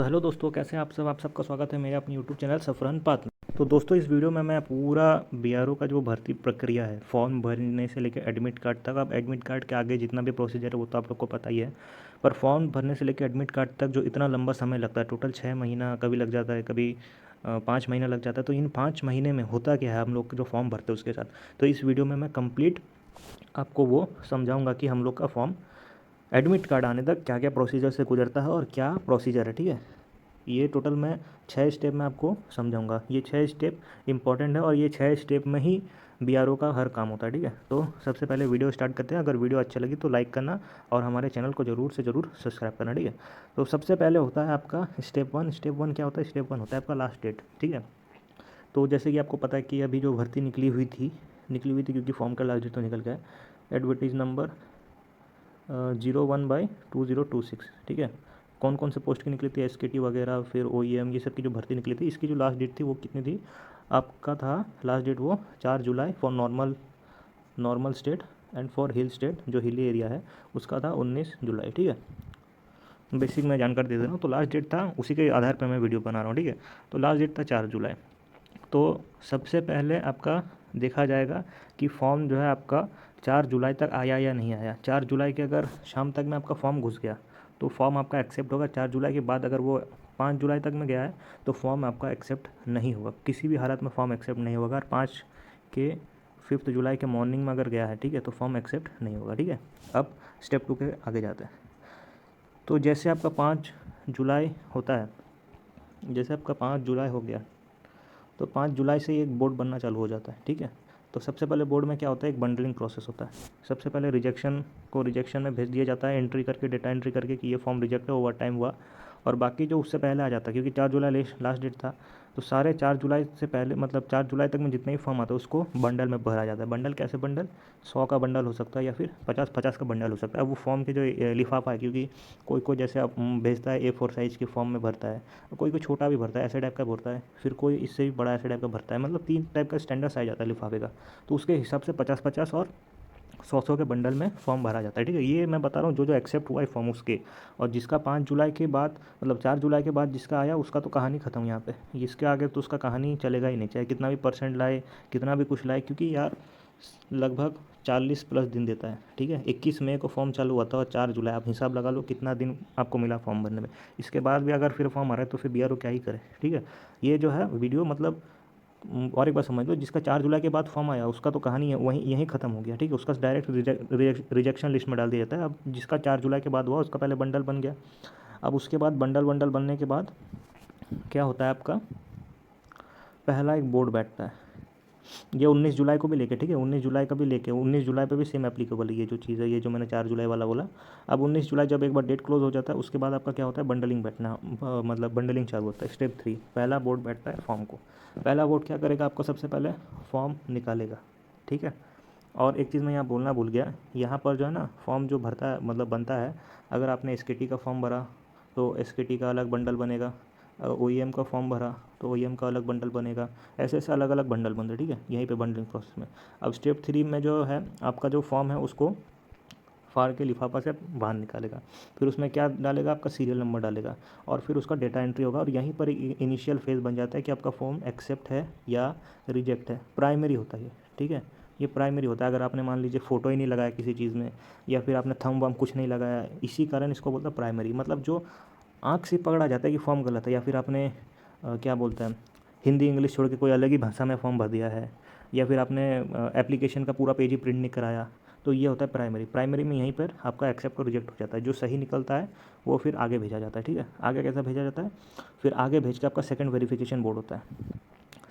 तो हेलो दोस्तों, कैसे हैं आप सब। आप सबका स्वागत है मेरे अपने यूट्यूब चैनल सफरन पाथ में। तो दोस्तों, इस वीडियो में मैं पूरा बीआरओ का जो भर्ती प्रक्रिया है, फॉर्म भरने से लेकर एडमिट कार्ड तक। अब एडमिट कार्ड के आगे जितना भी प्रोसीजर है वो तो आप लोग को पता ही है, पर फॉर्म भरने से लेकर एडमिट कार्ड तक जो इतना लंबा समय लगता है, टोटल 6 महीना कभी लग जाता है, कभी 5 महीना लग जाता है। तो इन 5 महीने में होता क्या है हम लोग जो फॉर्म भरते हैं उसके साथ, तो इस वीडियो में मैं कंप्लीट आपको वो समझाऊंगा कि हम लोग का फॉर्म एडमिट कार्ड आने तक क्या क्या प्रोसीजर से गुजरता है और क्या प्रोसीजर है। ठीक है, ये टोटल मैं 6 स्टेप में आपको समझाऊंगा। ये 6 स्टेप इंपॉर्टेंट है और ये 6 स्टेप में ही बीआरओ का हर काम होता है। ठीक है, तो सबसे पहले वीडियो स्टार्ट करते हैं। अगर वीडियो अच्छा लगी तो लाइक करना और हमारे चैनल को ज़रूर से ज़रूर सब्सक्राइब करना। ठीक है, तो सबसे पहले होता है आपका स्टेप 1। स्टेप 1 क्या होता है? स्टेप 1 होता है आपका लास्ट डेट। ठीक है, तो जैसे कि आपको पता है कि अभी जो भर्ती निकली हुई थी क्योंकि फॉर्म का लास्ट डेट तो निकल गया है। एडवर्टीज़ नंबर 01/2026। ठीक है, कौन कौन से पोस्ट की निकली थी? एसकेटी वगैरह, फिर ओईएम, ये सब की जो भर्ती निकली थी, इसकी जो लास्ट डेट थी वो कितनी थी? आपका था लास्ट डेट वो 4 July for normal state and for hill state, जो हिली एरिया है उसका था 19 जुलाई। ठीक है, बेसिक मैं जानकारी दे दे रहा हूँ। तो लास्ट डेट था, उसी के आधार पर मैं वीडियो बना रहा हूँ। ठीक है, तो लास्ट डेट था 4 जुलाई। तो सबसे पहले आपका देखा जाएगा कि फॉर्म जो है आपका 4 जुलाई तक आया या नहीं आया। 4 जुलाई के अगर शाम तक में आपका फॉर्म घुस गया तो फॉर्म आपका एक्सेप्ट होगा। 4 जुलाई के बाद अगर वो 5 जुलाई तक में गया है तो फॉर्म आपका एक्सेप्ट नहीं होगा। किसी भी हालत में फॉर्म एक्सेप्ट नहीं होगा। और 5 जुलाई के मॉर्निंग में अगर गया है, ठीक है, तो फॉर्म एक्सेप्ट नहीं होगा। ठीक है, अब स्टेप 2 के आगे जाते हैं। तो जैसे आपका 5 जुलाई होता है, जैसे आपका 5 जुलाई हो गया तो 5 जुलाई से एक बोर्ड बनना चालू हो जाता है। ठीक है, तो सबसे पहले बोर्ड में क्या होता है? एक बंडलिंग प्रोसेस होता है। सबसे पहले रिजेक्शन में भेज दिया जाता है, एंट्री करके, डेटा एंट्री करके कि ये फॉर्म रिजेक्ट है, ओवर टाइम हुआ। और बाकी जो उससे पहले आ जाता है, क्योंकि 4 जुलाई लास्ट डेट था, तो सारे 4 जुलाई से पहले, मतलब 4 जुलाई तक में जितने भी फॉर्म आता है उसको बंडल में भरा जाता है। बंडल कैसे? बंडल 100 का बंडल हो सकता है या फिर 50-50 का बंडल हो सकता है। अब वो फॉर्म के जो लिफाफा है, क्योंकि कोई कोई जैसे आप भेजता है A4 साइज़ के फॉर्म में भरता है, कोई कोई छोटा भी भरता है, ऐसे टाइप का भरता है, फिर कोई इससे भी बड़ा ऐसे टाइप का भरता है। मतलब 3 टाइप का स्टैंडर्ड साइज आता है लिफाफे का। तो उसके हिसाब से 50-50 और 100-100 के बंडल में फॉर्म भरा जाता है। ठीक है, ये मैं बता रहा हूँ जो एक्सेप्ट हुआ है फॉर्म उसके। और जिसका 5 जुलाई के बाद, मतलब 4 जुलाई के बाद जिसका आया, उसका तो कहानी ख़त्म यहाँ पे। इसके आगे तो उसका कहानी चलेगा ही नहीं, चाहे कितना भी परसेंट लाए, कितना भी कुछ लाए, क्योंकि यार लगभग 40+ दिन देता है। ठीक है, 21 मई को फॉर्म चालू हुआ था और 4 जुलाई, आप हिसाब लगा लो कितना दिन आपको मिला फॉर्म भरने में। इसके बाद भी अगर फिर फॉर्म आ रहा है तो फिर बीआरओ क्या ही करे। ठीक है, ये जो है वीडियो मतलब और एक बार समझ लो, जिसका 4 जुलाई के बाद फॉर्म आया उसका तो कहानी है वहीं यहीं ख़त्म हो गया। ठीक है, उसका डायरेक्ट रिजेक्शन लिस्ट में डाल दिया जाता है। अब जिसका 4 जुलाई के बाद हुआ उसका पहले बंडल बन गया। अब उसके बाद बंडल वंडल बनने के बाद क्या होता है? आपका पहला एक बोर्ड बैठता है। ये 19 जुलाई को भी लेके, ठीक है, 19 जुलाई का भी लेके, 19 जुलाई पे भी सेम एप्लीकेबल है ये जो चीज़ है, ये जो मैंने 4 जुलाई वाला बोला। अब 19 जुलाई जब एक बार डेट क्लोज हो जाता है उसके बाद आपका क्या होता है? बंडलिंग बैठना, मतलब बंडलिंग चालू होता है। स्टेप 3, पहला बोर्ड बैठता है फॉर्म को। पहला बोर्ड क्या करेगा? आपको सबसे पहले फॉर्म निकालेगा। ठीक है, और एक चीज़ मैं यहाँ बोलना भूल गया, यहाँ पर जो है ना फॉर्म जो भरता है, मतलब बनता है, अगर आपने एसकेटी का फॉर्म भरा तो एसकेटी का अलग बंडल बनेगा। ओईएम का फॉर्म भरा तो ओईएम का अलग बंडल बनेगा। ऐसे ऐसे अलग अलग बंडल बनते हैं। ठीक है, यहीं पे बंडलिंग प्रोसेस में। अब स्टेप 3 में जो है आपका जो फॉर्म है उसको फाड़ के लिफाफा से बाहर निकालेगा। फिर उसमें क्या डालेगा? आपका सीरियल नंबर डालेगा और फिर उसका डेटा एंट्री होगा। और यहीं पर इनिशियल फेज़ बन जाता है कि आपका फॉर्म एक्सेप्ट है या रिजेक्ट है। प्राइमरी होता है ये। ठीक है, ये प्राइमरी होता है। अगर आपने मान लीजिए फ़ोटो ही नहीं लगाया किसी चीज़ में, या फिर आपने थंब वम कुछ नहीं लगाया, इसी कारण इसको बोलता है प्राइमरी। मतलब जो आँख से पकड़ा जाता है कि फॉर्म गलत है, या फिर आपने क्या बोलते हैं, हिंदी इंग्लिश छोड़ के कोई अलग ही भाषा में फॉर्म भर दिया है, या फिर आपने एप्लीकेशन का पूरा पेज ही प्रिंट नहीं कराया, तो ये होता है प्राइमरी। प्राइमरी में यहीं पर आपका एक्सेप्ट और रिजेक्ट हो जाता है। जो सही निकलता है वो फिर आगे भेजा जाता है। ठीक है, आगे कैसा भेजा जाता है? फिर आगे भेज के आपका सेकंड वेरिफिकेशन बोर्ड होता है।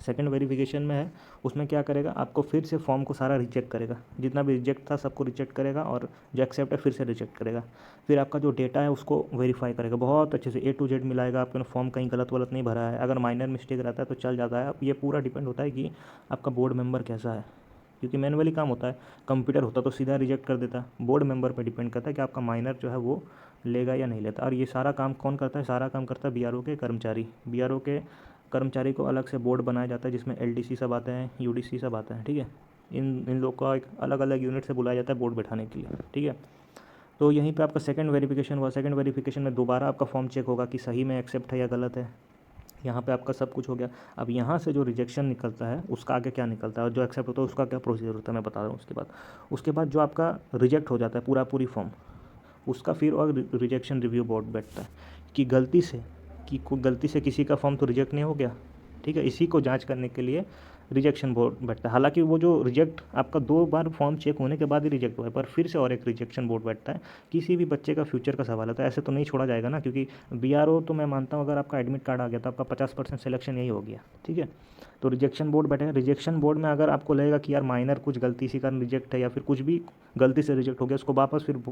सेकंड वेरिफिकेशन में है, उसमें क्या करेगा? आपको फिर से फॉर्म को सारा रिजेक्ट करेगा, जितना भी रिजेक्ट था सबको रिजेक्ट करेगा, और जो एक्सेप्ट है फिर से रिजेक्ट करेगा। फिर आपका जो डेटा है उसको वेरीफाई करेगा बहुत अच्छे से, A to Z मिलाएगा। आपने फॉर्म कहीं गलत वलत नहीं भरा है, अगर माइनर मिस्टेक रहता है तो चल जाता है। अब ये पूरा डिपेंड होता है कि आपका बोर्ड मेंबर कैसा है, क्योंकि मैनुअली काम होता है। कंप्यूटर होता तो सीधा रिजेक्ट कर देता। बोर्ड मेंबर पर डिपेंड करता है कि आपका माइनर जो है वो लेगा या नहीं लेता। और ये सारा काम कौन करता है? सारा काम करता है बीआरओ के कर्मचारी। बीआरओ के कर्मचारी को अलग से बोर्ड बनाया जाता है जिसमें एलडीसी सब आते हैं, यूडीसी सब आते हैं। ठीक है, इन लोग का एक अलग अलग यूनिट से बुलाया जाता है बोर्ड बैठाने के लिए। ठीक है, तो यहीं पे आपका सेकंड वेरिफिकेशन हुआ। सेकंड वेरिफिकेशन में दोबारा आपका फॉर्म चेक होगा कि सही में एक्सेप्ट है या गलत है। यहाँ पे आपका सब कुछ हो गया। अब यहाँ से जो रिजेक्शन निकलता है उसका आगे क्या निकलता है, और जो एक्सेप्ट होता है उसका क्या प्रोसीजर होता है मैं बता रहा हूँ। उसके बाद जो आपका रिजेक्ट हो जाता है पूरी फॉर्म, उसका फिर और रिजेक्शन रिव्यू बोर्ड बैठता है कि गलती से किसी का फॉर्म तो रिजेक्ट नहीं हो गया, ठीक है। इसी को जांच करने के लिए रिजेक्शन बोर्ड बैठता है। हालांकि वो जो रिजेक्ट आपका 2 बार फॉर्म चेक होने के बाद ही रिजेक्ट हुआ है, पर फिर से और एक रिजेक्शन बोर्ड बैठता है। किसी भी बच्चे का फ्यूचर का सवाल है तो ऐसे तो नहीं छोड़ा जाएगा ना, क्योंकि बीआरओ तो मैं मानता हूँ अगर आपका एडमिट कार्ड आ गया तो आपका 50% सिलेक्शन यही हो गया, ठीक है। तो रिजेक्शन बोर्ड बैठेगा। रिजेक्शन बोर्ड में अगर आपको लगेगा कि यार माइनर कुछ गलती से कारण रिजेक्ट है या फिर कुछ भी गलती से रिजेक्ट हो गया, उसको वापस फिर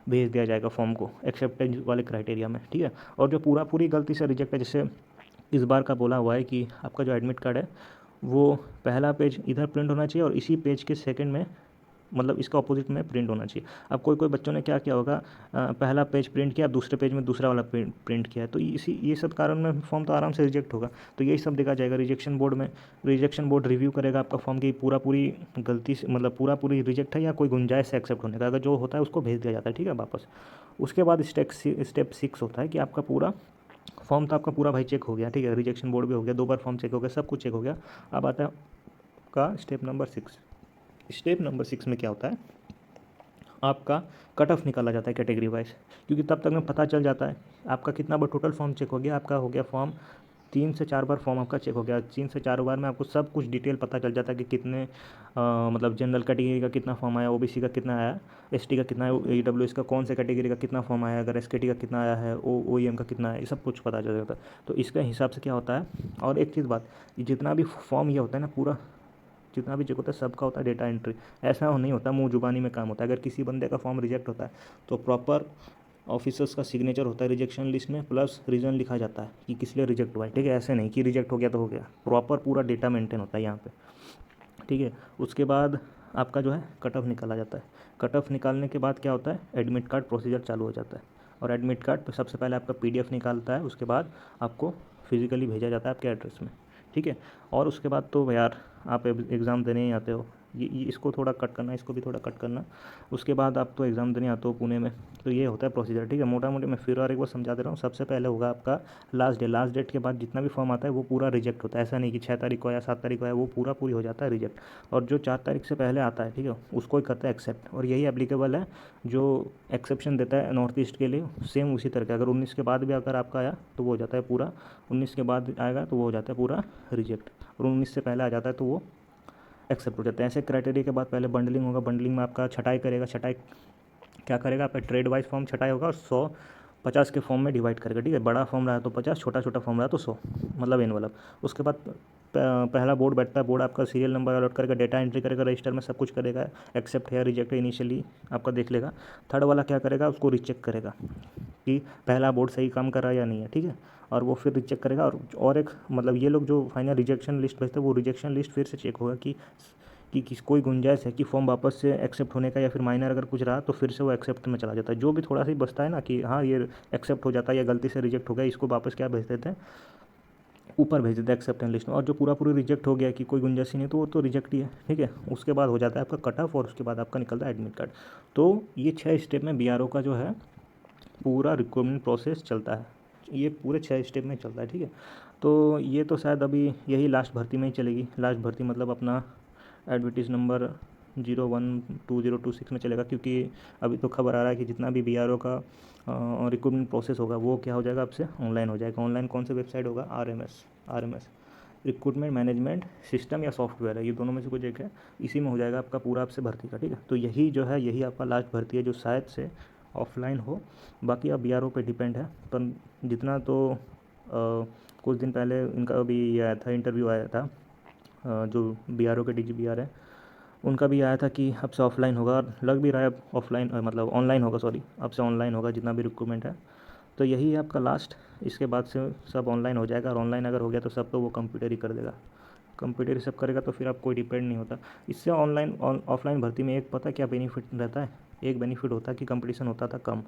भेज दिया जाएगा फॉर्म को एक्सेप्टेंस वाले क्राइटेरिया में, ठीक है। और जो पूरी गलती से रिजेक्ट है, जैसे इस बार का बोला हुआ है कि आपका जो एडमिट कार्ड है वो पहला पेज इधर प्रिंट होना चाहिए और इसी पेज के सेकंड में मतलब इसका ऑपोजिट में प्रिंट होना चाहिए। अब कोई बच्चों ने क्या किया होगा, पहला पेज प्रिंट किया, अब दूसरे पेज में दूसरा वाला प्रिंट किया है, तो ये सब कारण में फॉर्म तो आराम से रिजेक्ट होगा। तो यही सब देखा जाएगा रिजेक्शन बोर्ड में। रिजेक्शन बोर्ड रिव्यू करेगा आपका फॉर्म की पूरी गलती से मतलब पूरी रिजेक्ट है या कोई गुंजाइश है एक्सेप्ट होने का। अगर जो होता है उसको भेज दिया जाता है, ठीक है, वापस। उसके बाद स्टेप 6 होता है कि आपका पूरा फॉर्म तो आपका पूरा भाई चेक हो गया, ठीक है। रिजेक्शन बोर्ड भी हो गया, 2 बार फॉर्म चेक हो गया, सब कुछ चेक हो गया। अब आता है का स्टेप नंबर 6। स्टेप नंबर 6 में क्या होता है, आपका कट ऑफ निकाला जाता है कैटेगरी वाइज, क्योंकि तब तक में पता चल जाता है आपका कितना बार टोटल फॉर्म चेक हो गया। आपका हो गया फॉर्म 3 से 4 बार फॉर्म आपका चेक हो गया। 3 से 4 बार में आपको सब कुछ डिटेल पता चल जाता है कि कितने मतलब जनरल कैटेगरी का कितना फॉर्म आया, ओबीसी का कितना आया, एसटी का कितना है, ईडब्ल्यूएस का कौन से कैटेगरी का कितना फॉर्म आया, अगर एसकेटी का कितना आया है, ओईएम का कितना है, ये सब कुछ पता चल जाता है। तो इसके हिसाब से क्या होता है। और एक चीज़ बात, जितना भी फॉर्म ये होता है ना, पूरा जितना भी चेक होता है सबका होता है डेटा एंट्री। ऐसा नहीं होता मुँह जुबानी में काम होता है। अगर किसी बंदे का फॉर्म रिजेक्ट होता है तो प्रॉपर ऑफिसर्स का सिग्नेचर होता है रिजेक्शन लिस्ट में, प्लस रीज़न लिखा जाता है कि किस लिए रिजेक्ट हुआ है, ठीक है। ऐसे नहीं कि रिजेक्ट हो गया तो हो गया, प्रॉपर पूरा डेटा मेंटेन होता है यहाँ पे, ठीक है। उसके बाद आपका जो है कट ऑफ निकाला जाता है। कट ऑफ निकालने के बाद क्या होता है, एडमिट कार्ड प्रोसीजर चालू हो जाता है। और एडमिट कार्ड पे सबसे पहले आपका पीडीएफ निकालता है, उसके बाद आपको फिजिकली भेजा जाता है आपके एड्रेस में, ठीक है। और उसके बाद तो यार आप एग्ज़ाम देने ही आते हो, ये इसको थोड़ा कट करना, इसको भी थोड़ा कट करना। उसके बाद आप तो एग्ज़ाम देने आते हो पुणे में, तो ये होता है प्रोसीजर, ठीक है। मोटा मोटी मैं फिर और एक बार समझा दे रहा हूँ। सबसे पहले होगा आपका लास्ट डेट के बाद जितना भी फॉर्म आता है वो पूरा रिजेक्ट होता है। ऐसा नहीं कि 6 तारीख को या 7 तारीख को है, वो पूरी हो जाता है रिजेक्ट। और जो 4 तारीख से पहले आता है, ठीक है, उसको ही करता है एक्सेप्ट। और यही एप्लीकेबल है जो एक्सेप्शन देता है नॉर्थ ईस्ट के लिए, सेम उसी तरह का। अगर 19 के बाद भी अगर आपका आया तो वो हो जाता है पूरा, 19 के बाद आएगा तो वो हो जाता है पूरा रिजेक्ट, और 19 से पहले आ जाता है तो वो एक्सेप्ट हो जाता है। ऐसे क्राइटेरिया के बाद पहले बंडलिंग होगा। बंडलिंग में आपका छटाई करेगा। छटाई क्या करेगा, आपका ट्रेड वाइज फॉर्म छटाई होगा और 150 के फॉर्म में डिवाइड करेगा, ठीक है। बड़ा फॉर्म रहा तो 50, छोटा फॉर्म रहा तो 100, मतलब एनवलप। उसके बाद पहला बोर्ड बैठता है। बोर्ड आपका सीरियल नंबर अलॉट करेगा, डेटा एंट्री करेगा, रजिस्टर में सब कुछ करेगा, एक्सेप्ट है रिजेक्ट है इनिशियली आपका देख लेगा। थर्ड वाला क्या करेगा, उसको रिचेक करेगा कि पहला बोर्ड सही काम कर रहा है या नहीं है, ठीक है। और वो फिर रिचेक करेगा। और एक मतलब ये लोग जो फाइनल रिजेक्शन लिस्ट भेजते हैं वो रिजेक्शन लिस्ट फिर से चेक होगा कि किस कोई गुंजाइश है कि फॉर्म वापस से एक्सेप्ट होने का, या फिर माइनर अगर कुछ रहा तो फिर से वो एक्सेप्ट में चला जाता है। जो भी थोड़ा सा ही बचता है ना कि हाँ ये एक्सेप्ट हो जाता है या गलती से रिजेक्ट हो गया, इसको वापस क्या भेज देते हैं, ऊपर भेज देते हैं एक्सेप्टेंस लिस्ट में। और जो पूरी रिजेक्ट हो गया कि कोई गुंजाइश ही नहीं, तो वो तो रिजेक्ट ही है, ठीक है। उसके बाद हो जाता है आपका कट ऑफ और उसके बाद आपका निकलता है एडमिट कार्ड। तो ये 6 स्टेप में बीआरओ का जो है पूरा रिक्रूटमेंट प्रोसेस चलता है। ये पूरे 6 स्टेप में चलता है, ठीक है। तो ये तो शायद अभी यही लास्ट भर्ती में ही चलेगी। लास्ट भर्ती मतलब अपना एडवर्टीज़ नंबर 012026 में चलेगा, क्योंकि अभी तो खबर आ रहा है कि जितना भी बीआरओ का रिक्रूटमेंट प्रोसेस होगा वो क्या हो जाएगा, अब से ऑनलाइन हो जाएगा। ऑनलाइन कौन सा वेबसाइट होगा, आरएमएस रिक्रूटमेंट मैनेजमेंट सिस्टम या सॉफ्टवेयर है, ये दोनों में से कुछ एक है। इसी में हो जाएगा आपका पूरा आपसे भर्ती का, ठीक है। तो यही जो है यही आपका लास्ट भर्ती है जो शायद से ऑफलाइन हो। बाकी अब बीआरओ पे डिपेंड है। पर जितना तो कुछ दिन पहले इनका भी ये आया था, इंटरव्यू आया था, जो बीआरओ के डीजीबीआर है उनका भी आया था कि अब से ऑफलाइन होगा। और लग भी रहा है अब ऑफलाइन मतलब ऑनलाइन होगा, सॉरी, अब से ऑनलाइन होगा जितना भी रिक्रूटमेंट है। तो यही है आपका लास्ट। इसके बाद से सब ऑनलाइन हो जाएगा। और ऑनलाइन अगर हो गया तो सब तो वो कंप्यूटर ही कर देगा। कंप्यूटर ही सब करेगा तो फिर आप कोई डिपेंड नहीं होता। इससे ऑनलाइन ऑफलाइन भर्ती में एक पता क्या बेनिफिट रहता है, एक बेनिफिट होता है कि कंपटीशन होता था कम,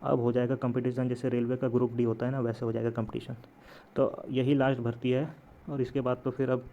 अब हो जाएगा कंपटीशन। जैसे रेलवे का ग्रुप डी होता है ना, वैसे हो जाएगा कंपटीशन। तो यही लास्ट भर्ती है और इसके बाद तो फिर अब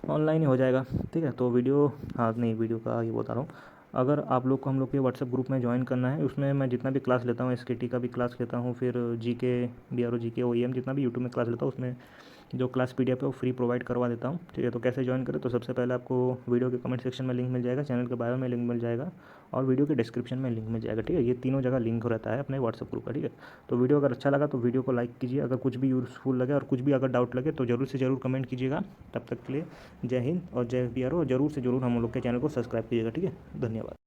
ऑनलाइन ही हो जाएगा, ठीक है। तो वीडियो, हाँ नहीं वीडियो का ये बता रहा हूँ, अगर आप लोग को हम लोग के व्हाट्सएप ग्रुप में ज्वाइन करना है, उसमें मैं जितना भी क्लास लेता हूँ, एसकेटी का भी क्लास लेता हूँ, फिर जीके, बीआरओ, जीके, ओईएम, जितना भी यूट्यूब में क्लास लेता हूँ, उसमें जो क्लास पीडीएफ है वो फ्री प्रोवाइड करवा देता हूँ, ठीक है। तो कैसे ज्वाइन करें, तो सबसे पहले आपको वीडियो के कमेंट सेक्शन में लिंक मिल जाएगा, चैनल के बायो में लिंक मिल जाएगा, और वीडियो के डिस्क्रिप्शन में लिंक मिल जाएगा, ठीक है। ये तीनों जगह लिंक रहता है अपने व्हाट्सएप ग्रुप का, ठीक है। तो वीडियो अगर अच्छा लगा तो वीडियो को लाइक कीजिए, अगर कुछ भी यूज़फुल लगे और कुछ भी अगर डाउट लगे तो ज़रूर से ज़रूर कमेंट कीजिएगा। तब तक के लिए जय हिंद और जय बीआरओ, ज़रूर से ज़रूर हम लोग के चैनल को सब्सक्राइब कीजिएगा, ठीक है। धन्यवाद।